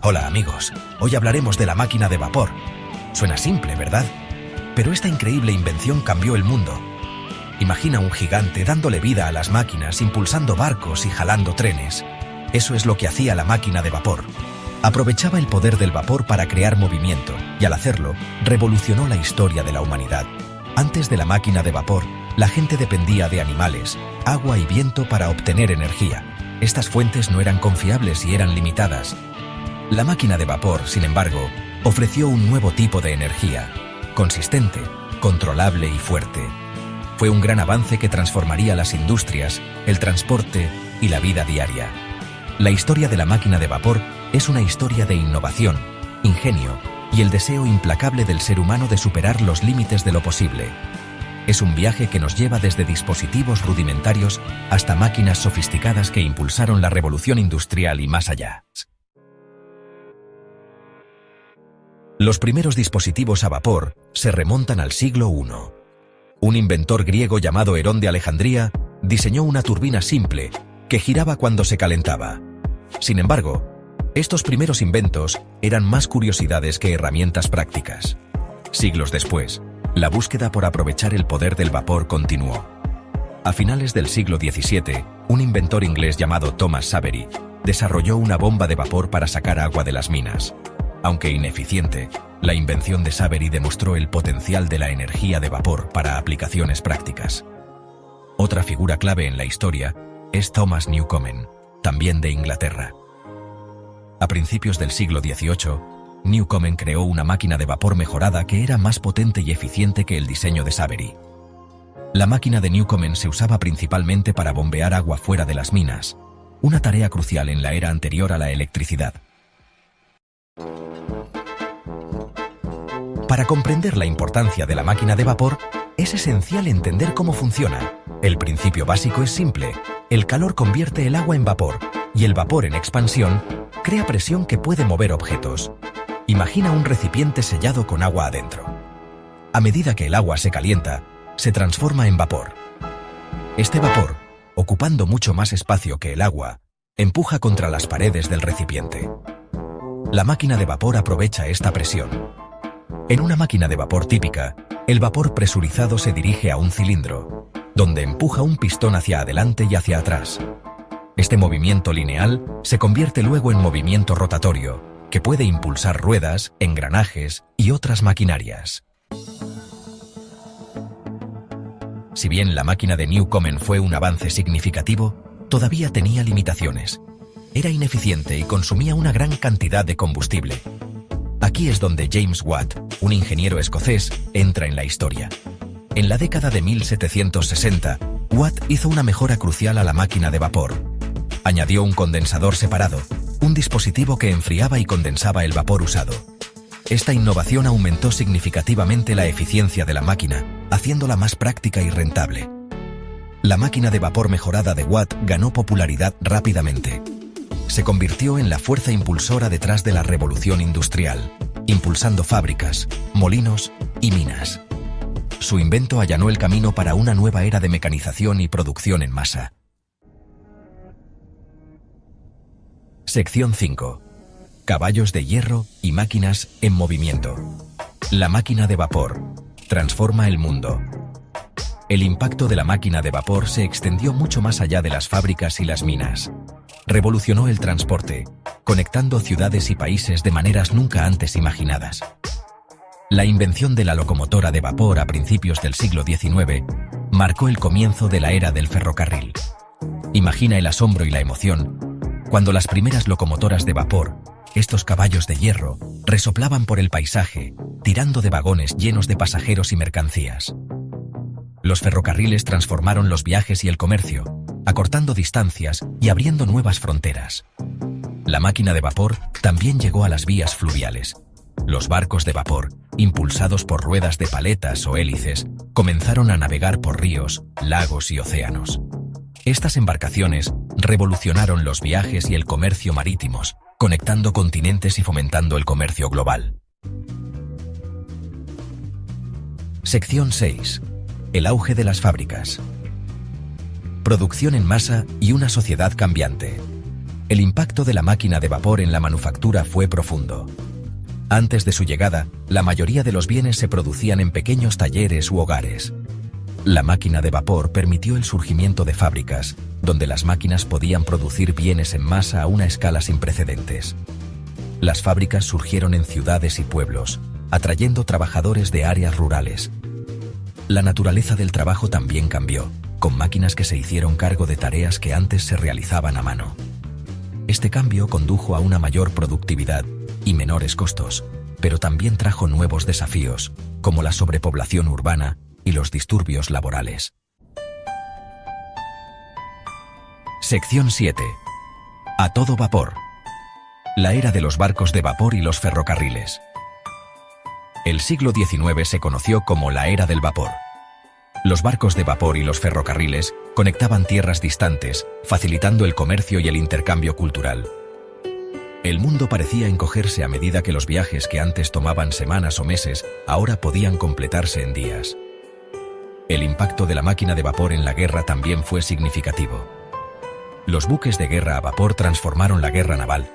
Hola amigos, hoy hablaremos de la máquina de vapor. Suena simple, ¿verdad? Pero esta increíble invención cambió el mundo. Imagina un gigante dándole vida a las máquinas, impulsando barcos y jalando trenes. Eso es lo que hacía la máquina de vapor. Aprovechaba el poder del vapor para crear movimiento, y al hacerlo, revolucionó la historia de la humanidad. Antes de la máquina de vapor, la gente dependía de animales, agua y viento para obtener energía. Estas fuentes no eran confiables y eran limitadas. La máquina de vapor, sin embargo, ofreció un nuevo tipo de energía, consistente, controlable y fuerte. Fue un gran avance que transformaría las industrias, el transporte y la vida diaria. La historia de la máquina de vapor es una historia de innovación, ingenio y el deseo implacable del ser humano de superar los límites de lo posible. Es un viaje que nos lleva desde dispositivos rudimentarios hasta máquinas sofisticadas que impulsaron la revolución industrial y más allá. Los primeros dispositivos a vapor se remontan al siglo I. Un inventor griego llamado Herón de Alejandría diseñó una turbina simple que giraba cuando se calentaba. Sin embargo, estos primeros inventos eran más curiosidades que herramientas prácticas. Siglos después, la búsqueda por aprovechar el poder del vapor continuó. A finales del siglo XVII, un inventor inglés llamado Thomas Savery desarrolló una bomba de vapor para sacar agua de las minas. Aunque ineficiente, la invención de Savery demostró el potencial de la energía de vapor para aplicaciones prácticas. Otra figura clave en la historia es Thomas Newcomen, también de Inglaterra. A principios del siglo XVIII, Newcomen creó una máquina de vapor mejorada que era más potente y eficiente que el diseño de Savery. La máquina de Newcomen se usaba principalmente para bombear agua fuera de las minas, una tarea crucial en la era anterior a la electricidad. Para comprender la importancia de la máquina de vapor, es esencial entender cómo funciona. El principio básico es simple. El calor convierte el agua en vapor, y el vapor en expansión crea presión que puede mover objetos. Imagina un recipiente sellado con agua adentro. A medida que el agua se calienta, se transforma en vapor. Este vapor, ocupando mucho más espacio que el agua, empuja contra las paredes del recipiente. La máquina de vapor aprovecha esta presión. En una máquina de vapor típica, el vapor presurizado se dirige a un cilindro, donde empuja un pistón hacia adelante y hacia atrás. Este movimiento lineal se convierte luego en movimiento rotatorio, que puede impulsar ruedas, engranajes y otras maquinarias. Si bien la máquina de Newcomen fue un avance significativo, todavía tenía limitaciones. Era ineficiente y consumía una gran cantidad de combustible. Aquí es donde James Watt, un ingeniero escocés, entra en la historia. En la década de 1760, Watt hizo una mejora crucial a la máquina de vapor. Añadió un condensador separado, un dispositivo que enfriaba y condensaba el vapor usado. Esta innovación aumentó significativamente la eficiencia de la máquina, haciéndola más práctica y rentable. La máquina de vapor mejorada de Watt ganó popularidad rápidamente. Se convirtió en la fuerza impulsora detrás de la revolución industrial, impulsando fábricas, molinos y minas. Su invento allanó el camino para una nueva era de mecanización y producción en masa. Sección 5. Caballos de hierro y máquinas en movimiento. La máquina de vapor transforma el mundo. El impacto de la máquina de vapor se extendió mucho más allá de las fábricas y las minas. Revolucionó el transporte, conectando ciudades y países de maneras nunca antes imaginadas. La invención de la locomotora de vapor a principios del siglo XIX marcó el comienzo de la era del ferrocarril. Imagina el asombro y la emoción cuando las primeras locomotoras de vapor, estos caballos de hierro, resoplaban por el paisaje, tirando de vagones llenos de pasajeros y mercancías. Los ferrocarriles transformaron los viajes y el comercio, acortando distancias y abriendo nuevas fronteras. La máquina de vapor también llegó a las vías fluviales. Los barcos de vapor, impulsados por ruedas de paletas o hélices, comenzaron a navegar por ríos, lagos y océanos. Estas embarcaciones revolucionaron los viajes y el comercio marítimos, conectando continentes y fomentando el comercio global. Sección 6. El auge de las fábricas. Producción en masa y una sociedad cambiante. El impacto de la máquina de vapor en la manufactura fue profundo. Antes de su llegada, la mayoría de los bienes se producían en pequeños talleres u hogares. La máquina de vapor permitió el surgimiento de fábricas, donde las máquinas podían producir bienes en masa a una escala sin precedentes. Las fábricas surgieron en ciudades y pueblos, atrayendo trabajadores de áreas rurales. La naturaleza del trabajo también cambió, con máquinas que se hicieron cargo de tareas que antes se realizaban a mano. Este cambio condujo a una mayor productividad y menores costos, pero también trajo nuevos desafíos, como la sobrepoblación urbana y los disturbios laborales. Sección 7. A todo vapor. La era de los barcos de vapor y los ferrocarriles. El siglo XIX se conoció como la era del vapor. Los barcos de vapor y los ferrocarriles conectaban tierras distantes, facilitando el comercio y el intercambio cultural. El mundo parecía encogerse a medida que los viajes que antes tomaban semanas o meses, ahora podían completarse en días. El impacto de la máquina de vapor en la guerra también fue significativo. Los buques de guerra a vapor transformaron la guerra naval,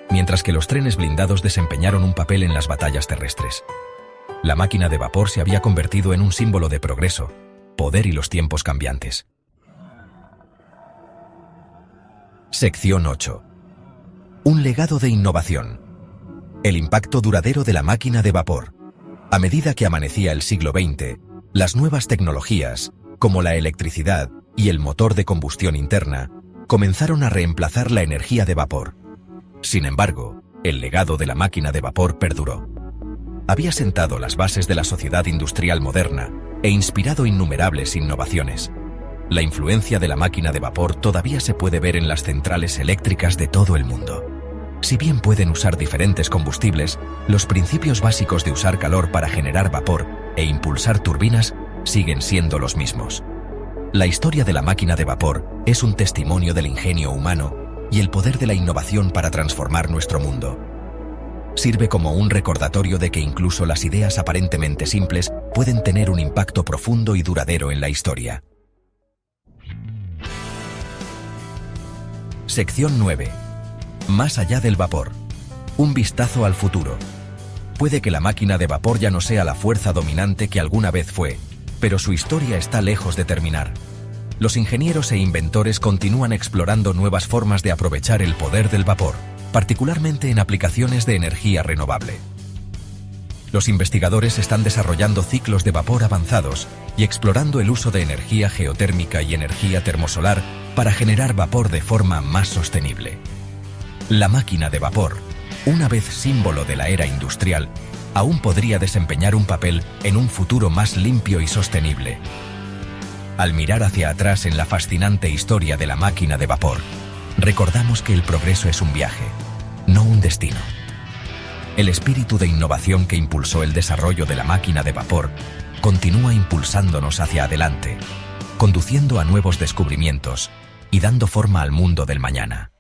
mientras que los trenes blindados desempeñaron un papel en las batallas terrestres. La máquina de vapor se había convertido en un símbolo de progreso, poder y los tiempos cambiantes. Sección 8. Un legado de innovación. El impacto duradero de la máquina de vapor. A medida que amanecía el siglo XX, las nuevas tecnologías, como la electricidad y el motor de combustión interna, comenzaron a reemplazar la energía de vapor. Sin embargo, el legado de la máquina de vapor perduró. Había sentado las bases de la sociedad industrial moderna e inspirado innumerables innovaciones. La influencia de la máquina de vapor todavía se puede ver en las centrales eléctricas de todo el mundo. Si bien pueden usar diferentes combustibles, los principios básicos de usar calor para generar vapor e impulsar turbinas siguen siendo los mismos. La historia de la máquina de vapor es un testimonio del ingenio humano y el poder de la innovación para transformar nuestro mundo. Sirve como un recordatorio de que incluso las ideas aparentemente simples pueden tener un impacto profundo y duradero en la historia. Sección 9. Más allá del vapor. Un vistazo al futuro. Puede que la máquina de vapor ya no sea la fuerza dominante que alguna vez fue, pero su historia está lejos de terminar. Los ingenieros e inventores continúan explorando nuevas formas de aprovechar el poder del vapor, particularmente en aplicaciones de energía renovable. Los investigadores están desarrollando ciclos de vapor avanzados y explorando el uso de energía geotérmica y energía termosolar para generar vapor de forma más sostenible. La máquina de vapor, una vez símbolo de la era industrial, aún podría desempeñar un papel en un futuro más limpio y sostenible. Al mirar hacia atrás en la fascinante historia de la máquina de vapor, recordamos que el progreso es un viaje, no un destino. El espíritu de innovación que impulsó el desarrollo de la máquina de vapor continúa impulsándonos hacia adelante, conduciendo a nuevos descubrimientos y dando forma al mundo del mañana.